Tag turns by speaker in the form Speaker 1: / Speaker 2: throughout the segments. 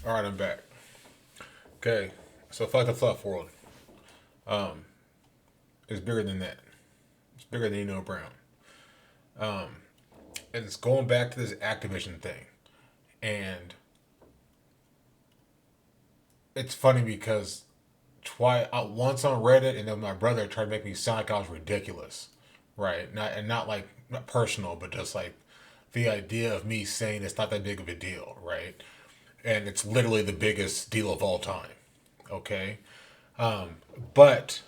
Speaker 1: All right, I'm back. Okay, so fuck the fluff world. Um, it's bigger than that. It's bigger than Brown. Um, and it's going back to this Activision thing, and it's funny because once on Reddit, and then my brother tried to make me sound like I was ridiculous, right? Not like not personal, but just like the idea of me saying it's not that big of a deal, right? And it's literally the biggest deal of all time. Okay, um, but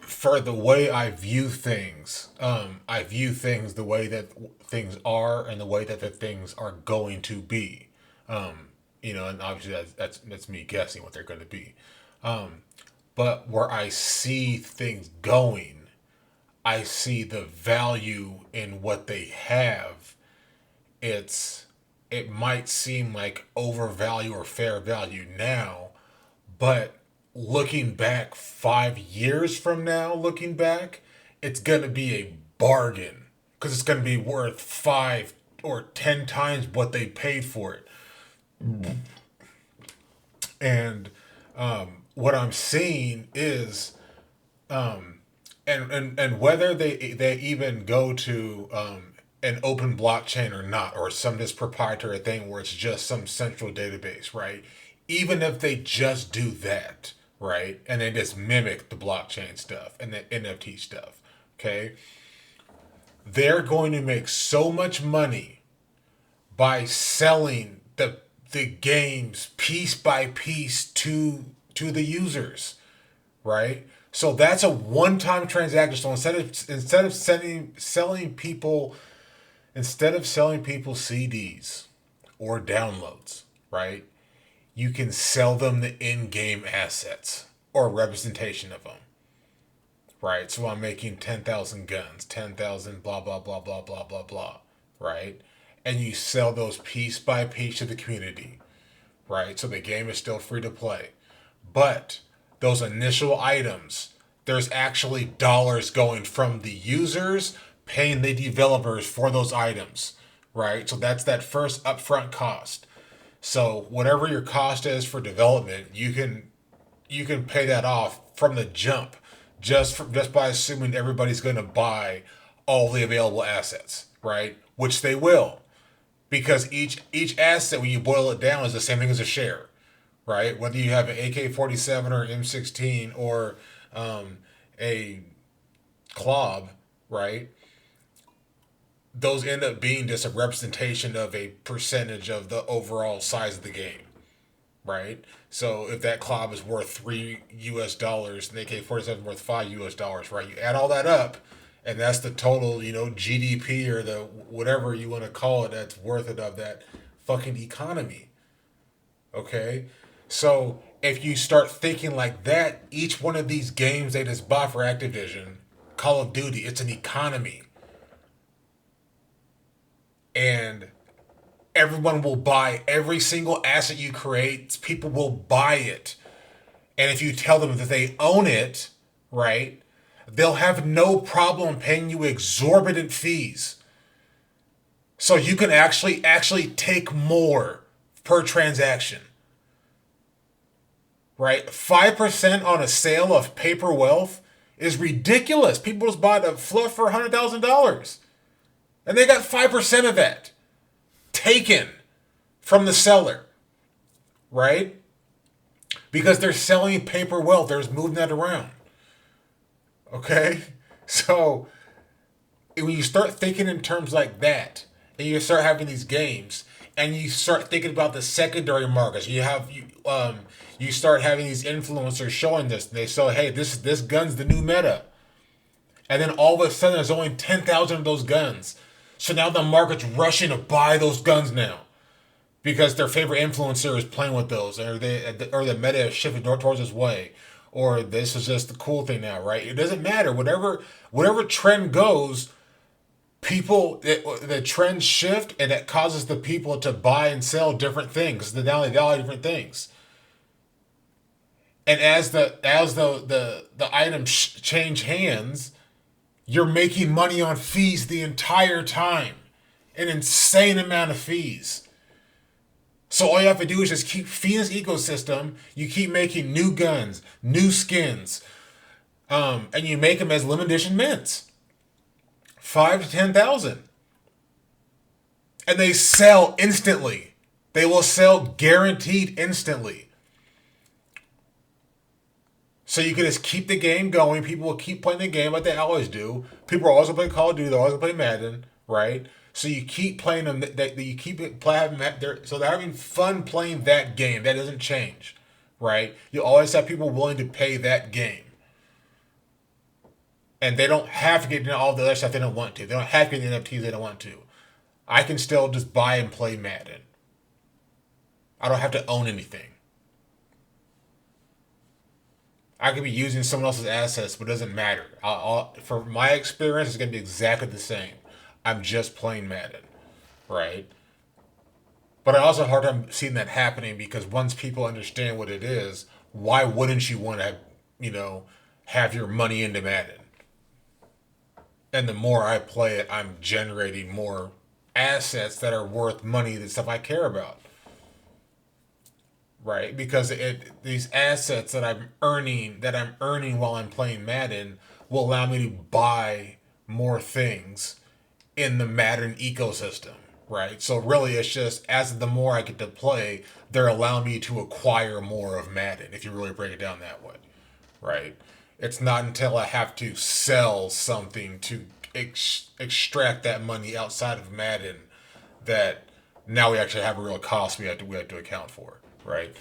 Speaker 1: for the way I view things, I view things the way that things are and the way that the things are going to be. And obviously that's me guessing what they're going to be. Um, but where I see things going, I see the value in what they have. It's it might seem like overvalue or fair value now, but looking back 5 years from now, looking back, it's going to be a bargain because it's going to be worth 5 or 10 times what they paid for it. And what I'm seeing is, and whether they even go to an open blockchain or not, or some this proprietary thing where it's just some central database, right? Even if they just do that, right, and they just mimic the blockchain stuff and the NFT stuff, okay, they're going to make so much money by selling the games piece by piece to the users, right? So that's a one-time transaction. So instead of selling people CDs or downloads, right? You can sell them the in-game assets or representation of them, right? So I'm making 10,000 guns, 10,000 blah blah blah blah blah blah blah, right? And you sell those piece by piece to the community, right? So the game is still free to play. But those initial items, there's actually dollars going from the users paying the developers for those items, right? So that's that first upfront cost. So whatever your cost is for development, you can pay that off from the jump, just by assuming everybody's going to buy all the available assets, right? Which they will, because each asset, when you boil it down, is the same thing as a share, right? Whether you have an AK-47 or M16 or a clob, right? Those end up being just a representation of a percentage of the overall size of the game, right? So if that clob is worth $3 and the AK-47 worth $5, right? You add all that up, and that's the total, GDP or the whatever you want to call it that's worth it of that fucking economy. Okay, so if you start thinking like that, each one of these games they just bought for Activision, Call of Duty, it's an economy, and everyone will buy every single asset you create. People will buy it. And if you tell them that they own it, right, they'll have no problem paying you exorbitant fees. So you can actually take more per transaction, right? 5% on a sale of paper wealth is ridiculous. People just bought a fluff for $100,000 and they got 5% of that taken from the seller, right? Because they're selling paper wealth. They're just moving that around. Okay? So when you start thinking in terms like that, and you start having these games, and you start thinking about the secondary markets, you start having these influencers showing this. And they say, hey, this gun's the new meta. And then all of a sudden there's only 10,000 of those guns. So now the market's rushing to buy those guns now, because their favorite influencer is playing with those, or the meta has shifted towards this way, or this is just the cool thing now, right? It doesn't matter. Whatever trend goes, the trends shift, and it causes the people to buy and sell different things. Now they value different things, and as the items change hands, you're making money on fees the entire time, an insane amount of fees. So all you have to do is just keep feeding this ecosystem. You keep making new guns, new skins, and you make them as limited edition mints, 5 to 10,000, and they sell instantly. They will sell guaranteed instantly. So you can just keep the game going. People will keep playing the game like they always do. People are always going to play Call of Duty. They're always going to play Madden, right? So you keep playing them. You keep it so they're having fun playing that game. That doesn't change, right? You always have people willing to pay that game, and they don't have to get into all the other stuff they don't want to. They don't have to get into NFTs they don't want to. I can still just buy and play Madden. I don't have to own anything. I could be using someone else's assets, but it doesn't matter. For my experience, it's going to be exactly the same. I'm just playing Madden, right? But I also have a hard time seeing that happening because once people understand what it is, why wouldn't you want to, have your money into Madden? And the more I play it, I'm generating more assets that are worth money, the stuff I care about. Right? Because these assets that I'm earning while I'm playing Madden will allow me to buy more things in the Madden ecosystem, right? So really it's just as the more I get to play, they're allowing me to acquire more of Madden, if you really break it down that way, right? It's not until I have to sell something to extract that money outside of Madden that now we actually have a real cost we have to account for, right?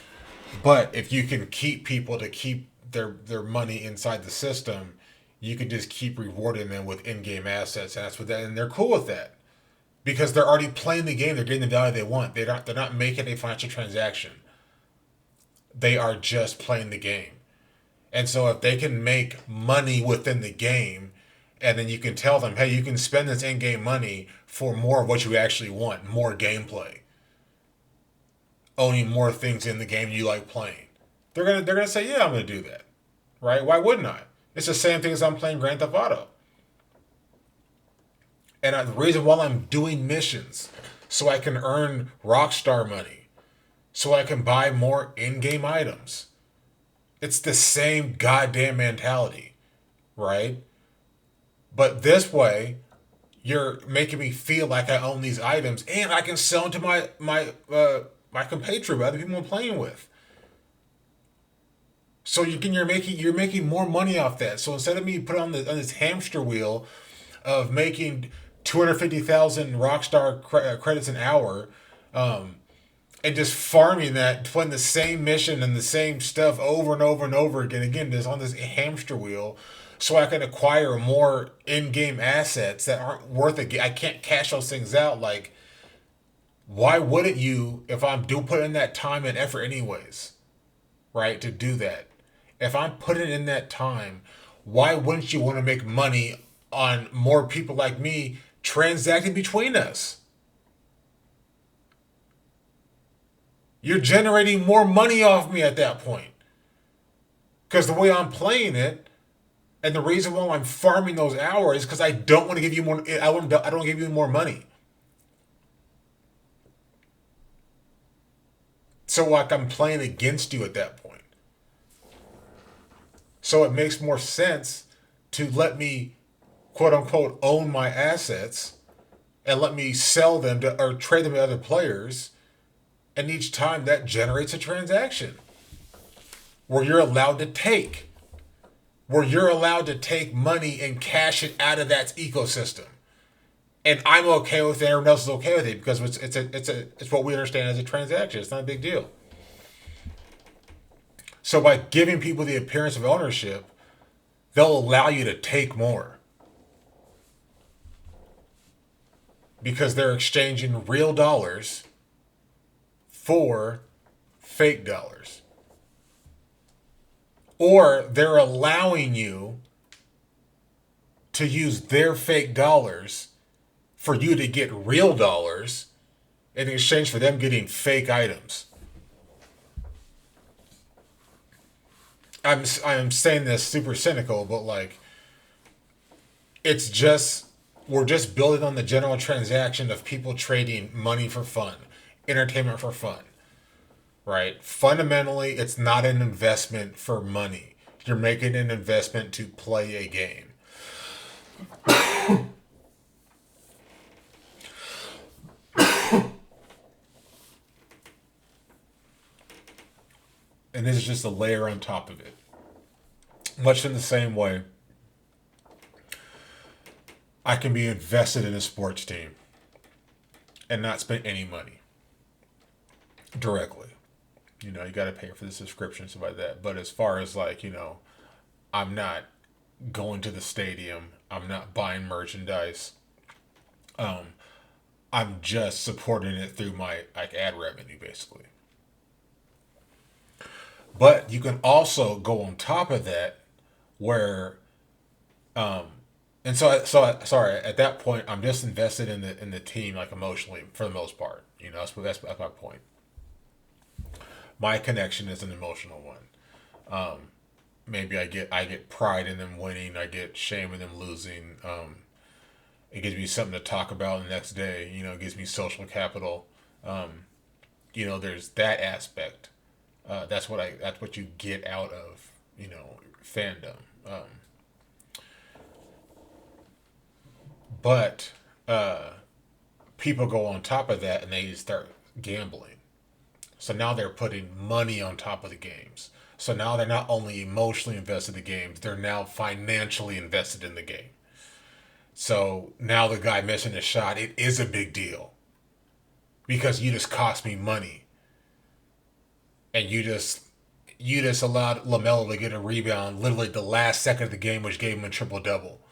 Speaker 1: But if you can keep people to keep their money inside the system, you can just keep rewarding them with in-game assets, and they're cool with that because they're already playing the game. They're getting the value they want. They're not making a financial transaction. They are just playing the game, and so if they can make money within the game, and then you can tell them, hey, you can spend this in-game money for more of what you actually want, more gameplay, owning more things in the game you like playing. They're gonna say, yeah, I'm gonna do that, right? Why wouldn't I? It's the same thing as I'm playing Grand Theft Auto. And the reason why I'm doing missions, so I can earn Rockstar money, so I can buy more in-game items. It's the same goddamn mentality, right? But this way, you're making me feel like I own these items, and I can sell them to my compatriot, other people I'm playing with. So you're making more money off that. So instead of me putting on this hamster wheel of making 250,000 Rockstar credits an hour, and just farming that, playing the same mission and the same stuff over and over and over again, just on this hamster wheel, so I can acquire more in-game assets that aren't worth it. I can't cash those things out. Like, why wouldn't you, if I'm putting in that time and effort anyways, right, to do that? If I'm putting in that time, why wouldn't you want to make money on more people like me transacting between us? You're generating more money off me at that point. Because the way I'm playing it, and the reason why I'm farming those hours is because I don't want to give you more. I don't want to give you more money. So like I'm playing against you at that point. So it makes more sense to let me, quote unquote, own my assets and let me sell them or trade them to other players. And each time that generates a transaction where you're allowed to take. Where you're allowed to take money and cash it out of that ecosystem. And I'm okay with it, everyone else is okay with it because it's what we understand as a transaction. It's not a big deal. So by giving people the appearance of ownership, they'll allow you to take more. Because they're exchanging real dollars for fake dollars. Or they're allowing you to use their fake dollars for you to get real dollars in exchange for them getting fake items. I'm saying this super cynical, but like, we're just building on the general transaction of people trading money for fun, entertainment for fun. right? Fundamentally, it's not an investment for money. You're making an investment to play a game. And this is just a layer on top of it. Much in the same way, I can be invested in a sports team and not spend any money directly. You got to pay for the subscription, stuff like that. But as far as like, I'm not going to the stadium. I'm not buying merchandise. Um, I'm just supporting it through my like ad revenue, basically. But you can also go on top of that, where, um, and sorry. At that point, I'm just invested in the team, like emotionally, for the most part. That's my point. My connection is an emotional one. Maybe I get pride in them winning. I get shame in them losing. It gives me something to talk about the next day. It gives me social capital. Um, there's that aspect. That's what you get out of fandom. But people go on top of that and they start gambling. So now they're putting money on top of the games. So now they're not only emotionally invested in the games, they're now financially invested in the game. So now the guy missing a shot, it is a big deal because you just cost me money, and you just allowed Lamelo to get a rebound literally the last second of the game, which gave him a triple double.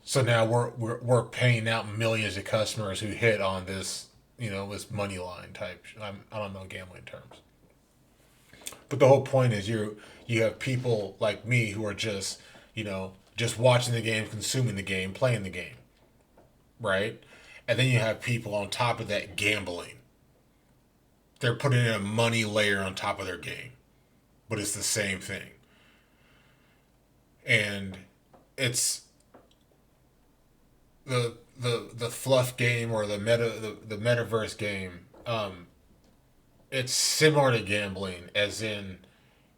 Speaker 1: So now we're paying out millions of customers who hit on this money line type. I don't know gambling terms, but the whole point is you have people like me who are just watching the game, consuming the game, playing the game, right? And then you have people on top of that gambling. They're putting in a money layer on top of their game, but it's the same thing. And it's the fluff game or the metaverse game. It's similar to gambling, as in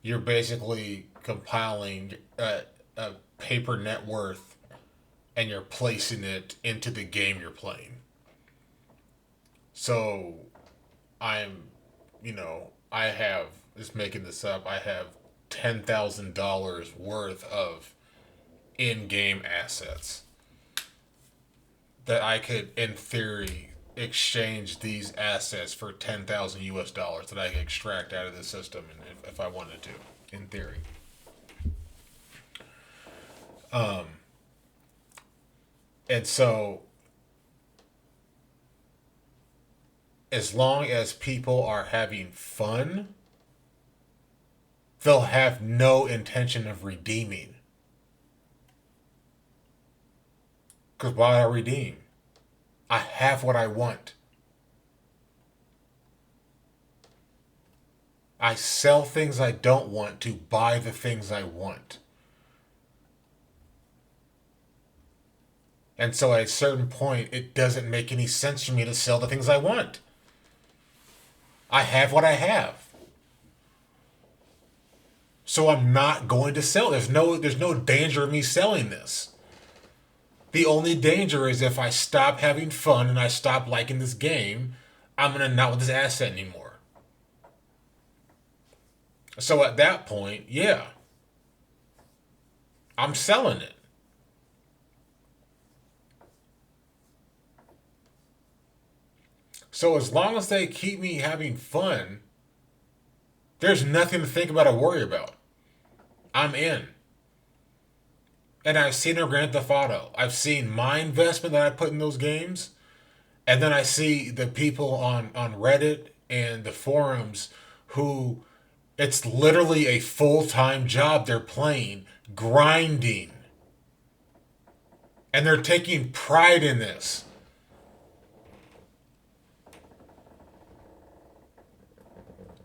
Speaker 1: you're basically compiling a paper net worth and you're placing it into the game you're playing. So I'm, I have, just making this up, I have $10,000 worth of in game assets that I could, in theory, exchange these assets for 10,000 US dollars that I could extract out of the system, and if I wanted to, in theory. Um, and so, as long as people are having fun, they'll have no intention of redeeming. Because why I redeem? I have what I want. I sell things I don't want to buy the things I want. And so at a certain point, it doesn't make any sense for me to sell the things I want. I have what I have. So I'm not going to sell. There's no danger of me selling this. The only danger is if I stop having fun and I stop liking this game, I'm going to not want this asset anymore. So at that point, yeah, I'm selling it. So as long as they keep me having fun, there's nothing to think about or worry about. I'm in. And I've seen a Grand Theft Auto. I've seen my investment that I put in those games. And then I see the people on Reddit and the forums who it's literally a full-time job they're playing, grinding. And they're taking pride in this.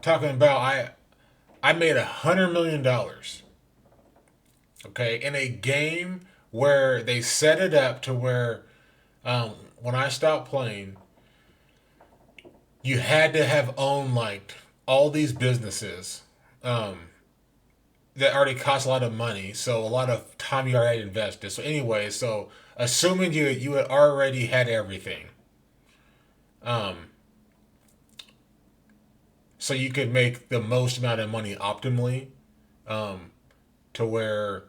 Speaker 1: Talking about I made $100 million, okay, in a game where they set it up to where when I stopped playing, you had to have owned like all these businesses um, that already cost a lot of money, so a lot of time you already invested. So anyway, so assuming you had already had everything, um, so you could make the most amount of money optimally, um, to where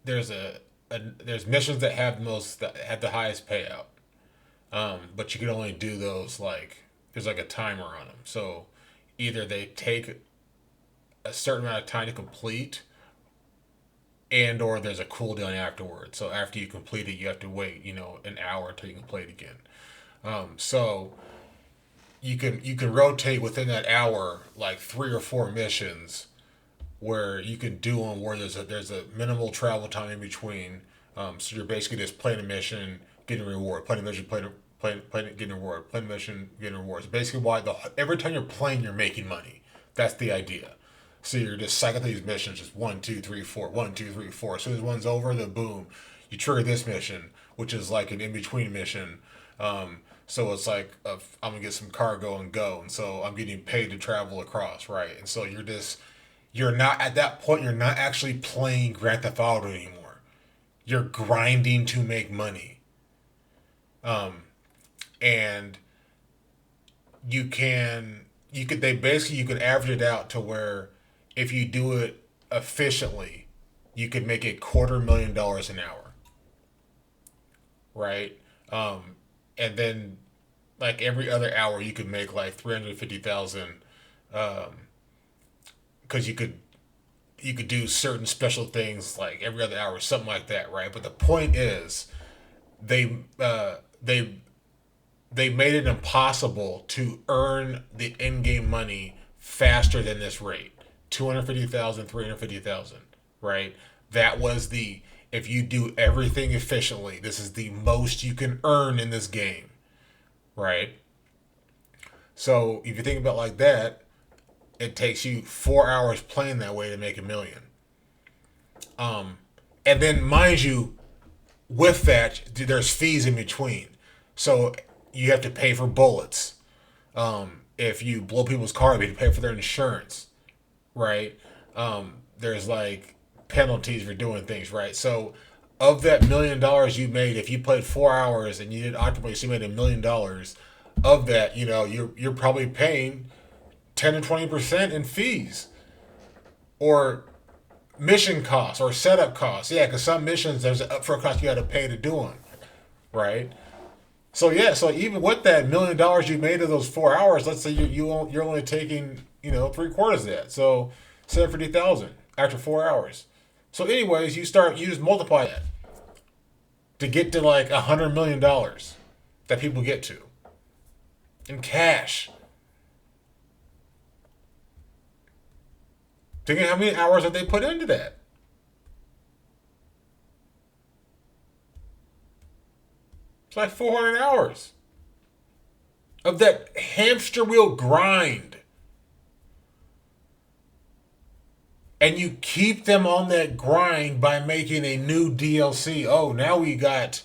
Speaker 1: there's there's missions that have that have the highest payout, but you can only do those like there's like a timer on them. So either they take a certain amount of time to complete, and or there's a cooldown afterwards. So after you complete it, you have to wait, an hour until you can play it again. So you can rotate within that hour like 3 or 4 missions where you can do them where there's a minimal travel time in between. So you're basically just playing a mission, getting a reward, playing a mission, playing getting a reward, playing a mission, getting rewards. Basically, why every time you're playing, you're making money. That's the idea. So you're just cycling through these missions, just 1, 2, 3, 4, 1, 2, 3, 4. As soon as one's over, then boom, you trigger this mission, which is like an in between mission. So it's like I'm gonna get some cargo and go, and so I'm getting paid to travel across, right? And so you're not at that point. You're not actually playing Grand Theft Auto anymore. You're grinding to make money, and you could average it out to where if you do it efficiently, you could make $250,000 an hour, right? And then like every other hour you could make like 350,000, because you could do certain special things like every other hour, something like that, right? But the point is, they uh, they they made it impossible to earn the in-game money faster than this rate. 250,000, 350,000, right? That was the if you do everything efficiently, this is the most you can earn in this game, right? So if you think about it like that, it takes you 4 hours playing that way to make 1 million. And then mind you, with that, there's fees in between. So you have to pay for bullets. If you blow people's car, you have to pay for their insurance, right? There's like penalties for doing things, right? So of that $1 million you made, if you played 4 hours and you did octopus, you made $1 million. Of that, you're probably paying 10 to 20% in fees or mission costs or setup costs. Yeah, because some missions there's an upfront cost you got to pay to do them, right? So yeah, so even with that $1 million you made of those 4 hours, let's say you're only taking 3/4 of that, so 750,000 after 4 hours. So anyways, you just multiply that to get to like $100 million that people get to in cash. Think of how many hours that they put into that. It's like 400 hours of that hamster wheel grind. And you keep them on that grind by making a new DLC. Oh, now we got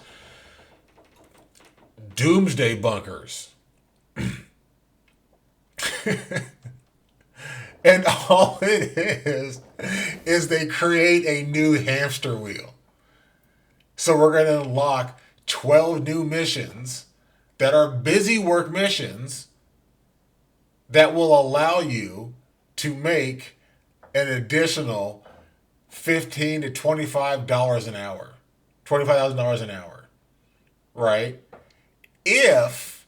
Speaker 1: doomsday bunkers. And all it is they create a new hamster wheel. So we're going to unlock 12 new missions that are busy work missions that will allow you to make an additional $15 to $25 an hour, $25,000 an hour, right? If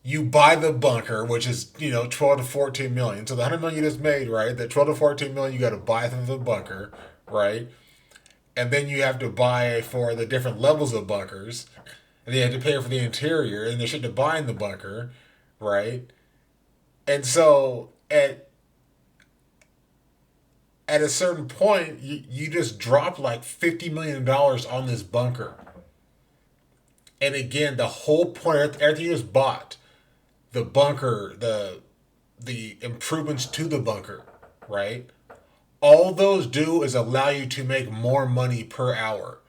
Speaker 1: you buy the bunker, which is 12 to 14 million. So the 100 million you just made, right? That 12 to 14 million you got to buy from the bunker, right? And then you have to buy for the different levels of bunkers, and then you have to pay for the interior, and there's shit to buy in the bunker, right? And so at a certain point, you just drop like $50 million on this bunker. And again, the whole point, everything you just bought, the bunker, the improvements to the bunker, right? All those do is allow you to make more money per hour.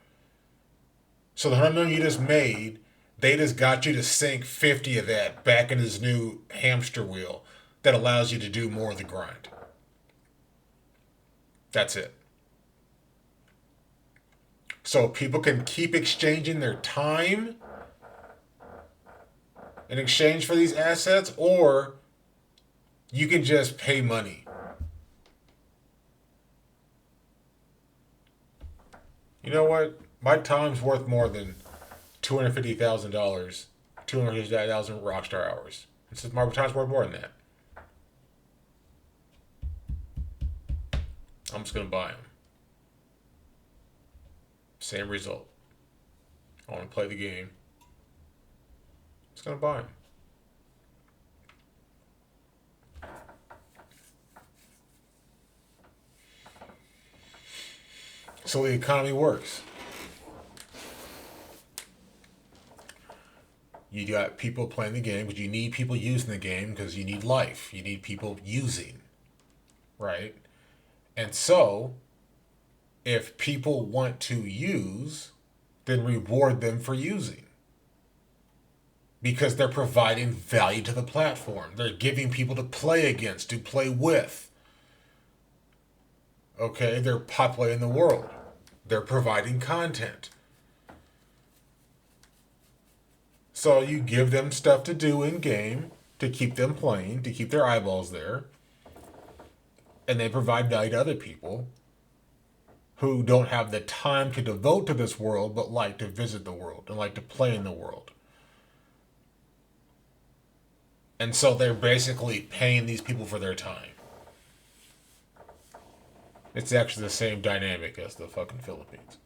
Speaker 1: So the 100 million you just made, They just got you to sink 50 of that back in this new hamster wheel that allows you to do more of the grind. That's it. So people can keep exchanging their time in exchange for these assets, or you can just pay money. You know what? My time's worth more than $250,000, 250,000 Rockstar hours. It's just my time's worth more than that. I'm just gonna buy them. Same result. I want to play the game. Just gonna buy them. So the economy works. You got people playing the game, but you need people using the game because you need life. You need people using, right? And so, if people want to use, then reward them for using. Because they're providing value to the platform. They're giving people to play against, to play with. Okay, they're populating the world. They're providing content. So you give them stuff to do in game to keep them playing, to keep their eyeballs there. And they provide value to other people who don't have the time to devote to this world but like to visit the world and like to play in the world. And so they're basically paying these people for their time. It's actually the same dynamic as the fucking Philippines.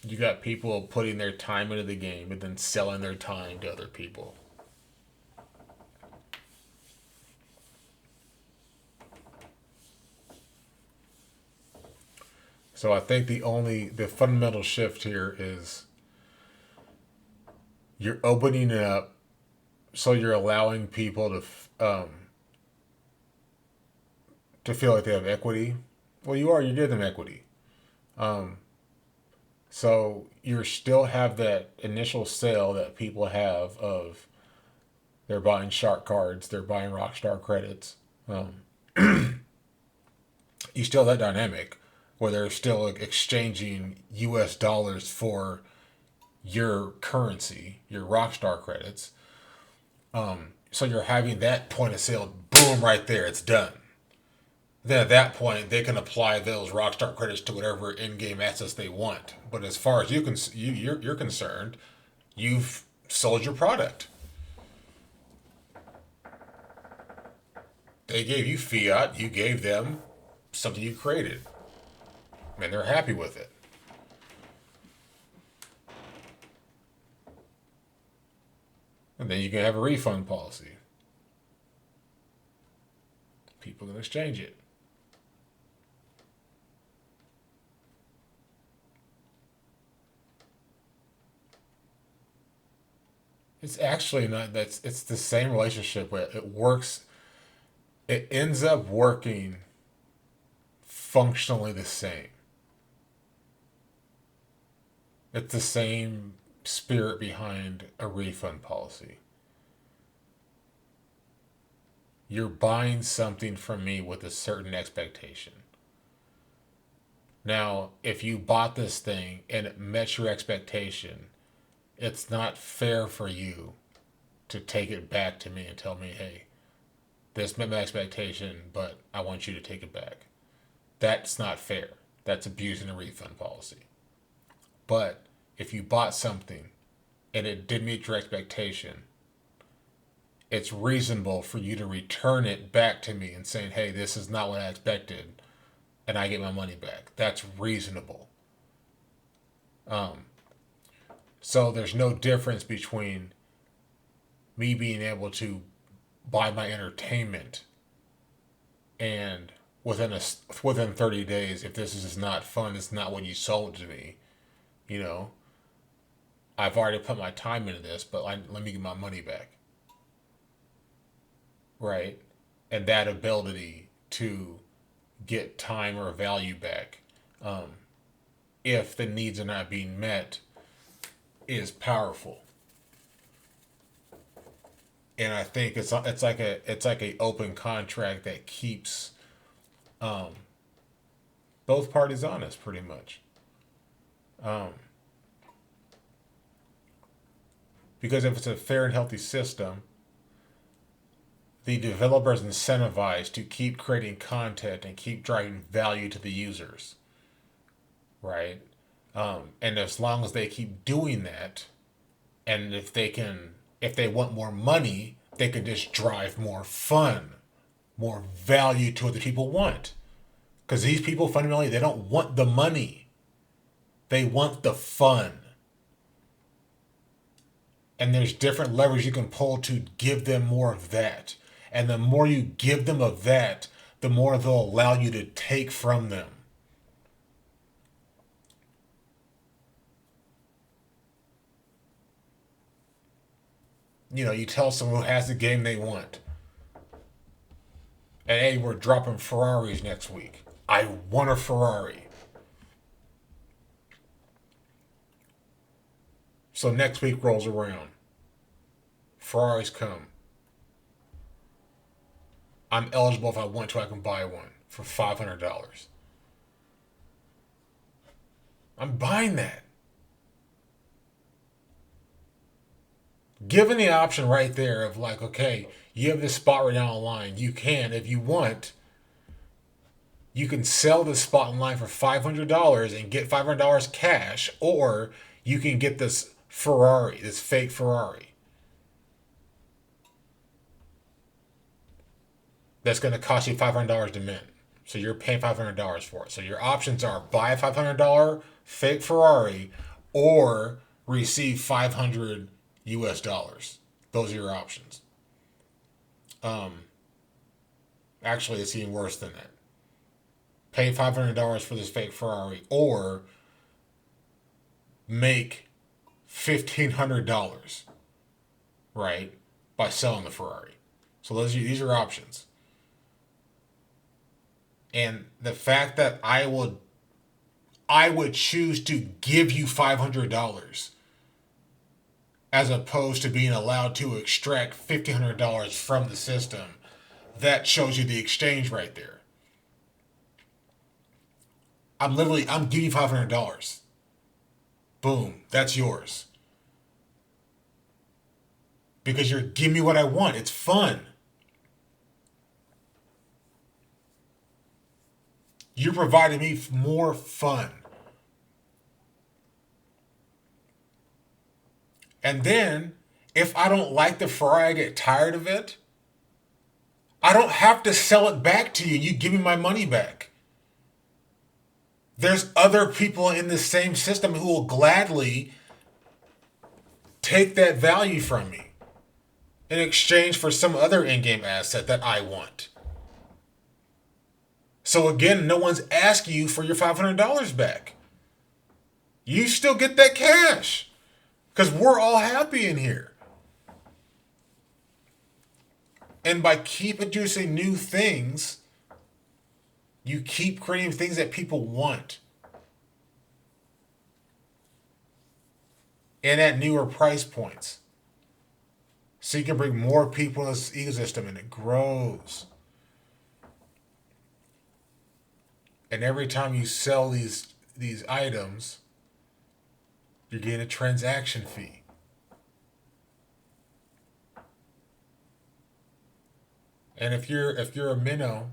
Speaker 1: You got people putting their time into the game and then selling their time to other people. So I think the fundamental shift here is you're opening it up so you're allowing people to feel like they have equity. Well, you give them equity. So you still have that initial sale that people have of they're buying shark cards, they're buying Rockstar credits. You still have that dynamic where they're still exchanging US dollars for your currency, your Rockstar credits. So you're having that point of sale, boom, right there, it's done. Then at that point, they can apply those Rockstar credits to whatever in-game assets they want. But as far as you're concerned, you've sold your product. They gave you fiat, you gave them something you created. And they're happy with it. And then you can have a refund policy. People can exchange it. It's actually not it's the same relationship where it works. It ends up working functionally the same. It's the same spirit behind a refund policy. You're buying something from me with a certain expectation. Now, if you bought this thing and it met your expectation, it's not fair for you to take it back to me and tell me, hey, this met my expectation, but I want you to take it back. That's not fair. That's abusing a refund policy. But if you bought something and it did meet your expectation, it's reasonable for you to return it back to me and saying, hey, this is not what I expected, and I get my money back. That's reasonable. So there's no difference between me being able to buy my entertainment and within 30 days, if this is not fun, it's not what you sold to me, you know, I've already put my time into this, but let me get my money back. Right? And that ability to get time or value back if the needs are not being met is powerful. And I think it's like a open contract that keeps both parties honest, pretty much. Um, because if it's a fair and healthy system, the developers incentivized to keep creating content and keep driving value to the users, right? And as long as they keep doing that, and if they want more money, they can just drive more fun, more value to what the people want. Because these people fundamentally, they don't want the money. They want the fun. And there's different levers you can pull to give them more of that. And the more you give them of that, the more they'll allow you to take from them. You tell someone who has the game they want, and hey, we're dropping Ferraris next week. I want a Ferrari. So next week rolls around. Ferraris come. I'm eligible if I want to, I can buy one for $500. I'm buying that. Given the option right there of like, okay, you have this spot right now online. You can, if you want, you can sell this spot online for $500 and get $500 cash, or you can get this Ferrari, this fake Ferrari. That's going to cost you $500 to mint. So you're paying $500 for it. So your options are buy a $500 fake Ferrari or receive 500 US dollars. Those are your options. Actually, it's even worse than that. Pay $500 for this fake Ferrari or make $1,500, right, by selling the Ferrari. So these are options. And the fact that I would choose to give you $500 as opposed to being allowed to extract $1,500 from the system, that shows you the exchange right there. I'm giving you $500. Boom, that's yours. Because you're giving me what I want. It's fun. You're providing me more fun. And then, if I don't like the Ferrari, I get tired of it, I don't have to sell it back to you. You give me my money back. There's other people in the same system who will gladly take that value from me in exchange for some other in-game asset that I want. So again, no one's asking you for your $500 back. You still get that cash because we're all happy in here. And by keep introducing new things, you keep creating things that people want. And at newer price points. So you can bring more people in this ecosystem and it grows. And every time you sell these items, you're getting a transaction fee. And if you're a minnow,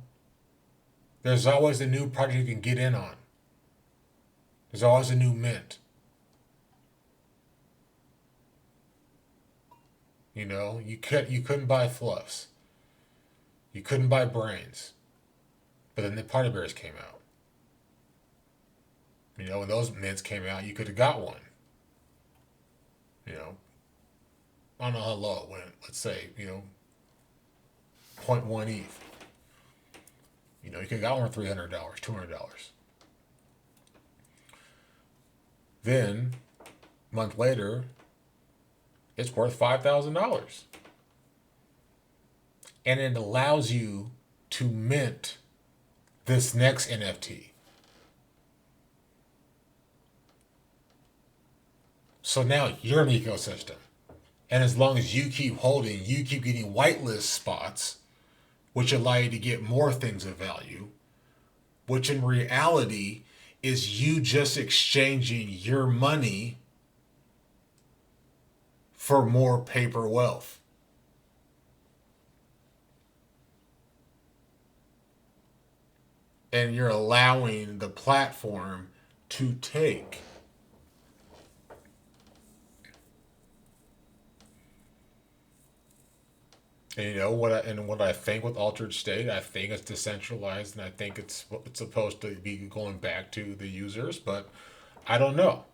Speaker 1: there's always a new project you can get in on. There's always a new mint. You couldn't buy fluffs. You couldn't buy brains. But then the party bears came out. When those mints came out, you could have got one. I don't know how low it went. Let's say, 0.1 ETH. You could have got one for $300, $200. Then, a month later, it's worth $5,000. And it allows you to mint this next NFT. So now you're an ecosystem. And as long as you keep holding, you keep getting whitelist spots, which allow you to get more things of value, which in reality is you just exchanging your money for more paper wealth. And you're allowing the platform to take. And what I think with altered state, I think it's decentralized, and I think it's supposed to be going back to the users, but I don't know.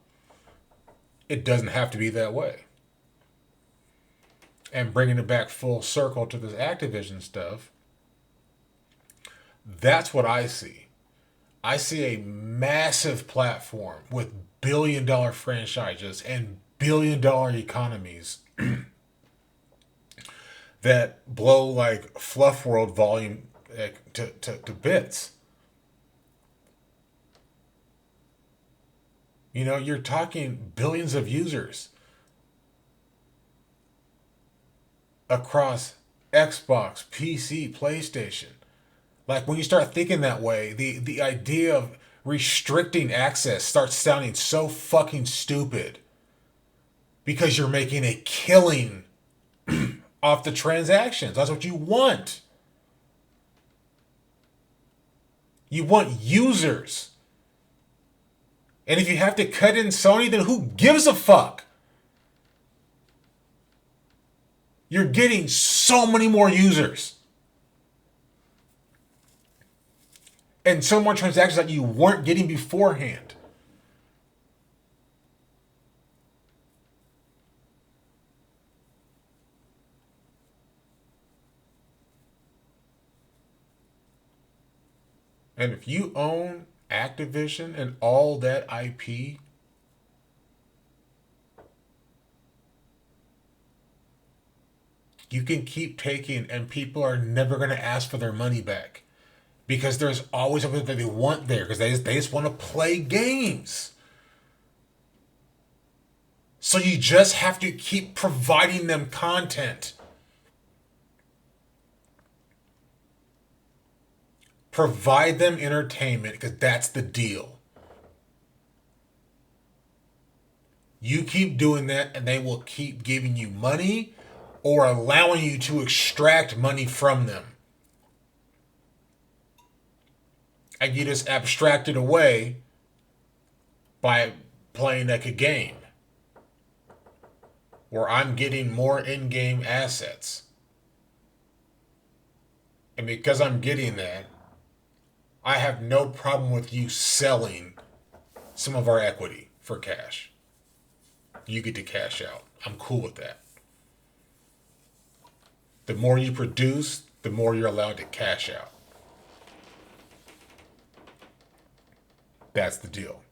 Speaker 1: It doesn't have to be that way. And bringing it back full circle to this Activision stuff, that's what I see. I see a massive platform with billion-dollar franchises and billion-dollar economies that blow like fluff world volume to bits. You're talking billions of users across Xbox, PC, PlayStation. Like when you start thinking that way, the idea of restricting access starts sounding so fucking stupid because you're making a killing off the transactions. That's what you want. You want users. And if you have to cut in Sony, then who gives a fuck? You're getting so many more users. And so more transactions that you weren't getting beforehand. And if you own Activision and all that IP, you can keep taking and people are never going to ask for their money back. Because there's always something that they want there. Because they just want to play games. So you just have to keep providing them content. Provide them entertainment because that's the deal. You keep doing that and they will keep giving you money or allowing you to extract money from them. And you just abstract it away by playing like a game where I'm getting more in-game assets. And because I'm getting that, I have no problem with you selling some of our equity for cash. You get to cash out. I'm cool with that. The more you produce, the more you're allowed to cash out. That's the deal.